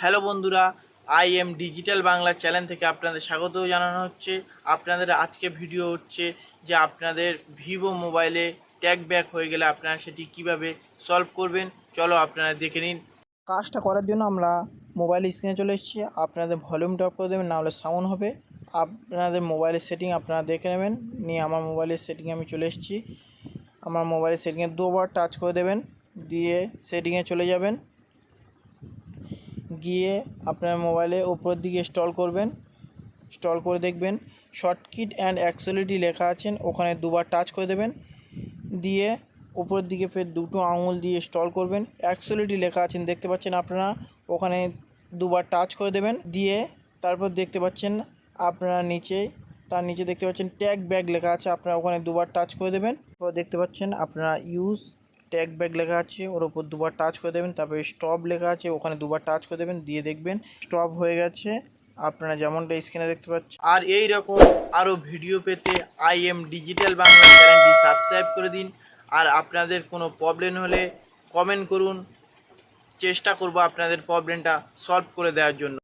Hello বন্ধুরা, I am digital Bangla channel থেকে আপনাদের স্বাগত জানানো হচ্ছে। আপনাদের আজকে ভিডিও হচ্ছে যে আপনাদের ভিভো মোবাইলে ট্যাগ ব্যাক হয়ে গেলে আপনারা সেটি কিভাবে সলভ করবেন। চলো আপনারা দেখে নিন। কাজটা করার জন্য আমরা মোবাইল স্ক্রিনে চলে এসেছি। আপনাদের ভলিউমটা অফ করে দেবেন, নাহলে সাউন্ড হবে। আপনাদের মোবাইলের সেটিং আপনারা দেখে নেবেন। নিয়ে আমার মোবাইলের সেটিংয়ে আমি চলে এসেছি। আমার মোবাইলের সেটিংয়ে দুবার টাচ করে দেবেন, দিয়ে সেটিংয়ে চলে যাবেন। গিয়ে আপনার মোবাইলে উপরের দিকে স্ক্রল করবেন, স্ক্রল করে দেখবেন শর্টকাট অ্যান্ড অ্যাক্সেসরিজ লেখা আছেন, ওখানে দুবার টাচ করে দেবেন। দিয়ে উপরের দিকে ফের দুটো আঙুল দিয়ে স্ক্রল করবেন, অ্যাক্সেসরিজ লেখা আছেন দেখতে পাচ্ছেন আপনারা, ওখানে দুবার টাচ করে দেবেন। দিয়ে তারপর দেখতে পাচ্ছেন আপনারা নিচে, তার নিচে দেখতে পাচ্ছেন ট্যাগ ব্যাক লেখা আছে, আপনারা ওখানে দুবার টাচ করে দেবেন। তারপর দেখতে পাচ্ছেন আপনারা ইউজ ট্যাগ ব্যাক লেখা আছে, ওর উপর দুবার টাচ করে দেবেন। তারপরে স্টপ লেখা আছে, ওখানে দুবার টাচ করে দেবেন। দিয়ে দেখবেন স্টপ হয়ে গেছে, আপনারা যেমনটা স্ক্রিনে দেখতে পাচ্ছেন। আর এই রকম আরও ভিডিও পেতে আই এম ডিজিটাল বাংলা চ্যানেলটি সাবস্ক্রাইব করে দিন। আর আপনাদের কোনো প্রবলেম হলে কমেন্ট করুন, চেষ্টা করব আপনাদের প্রবলেমটা সলভ করে দেওয়ার জন্য।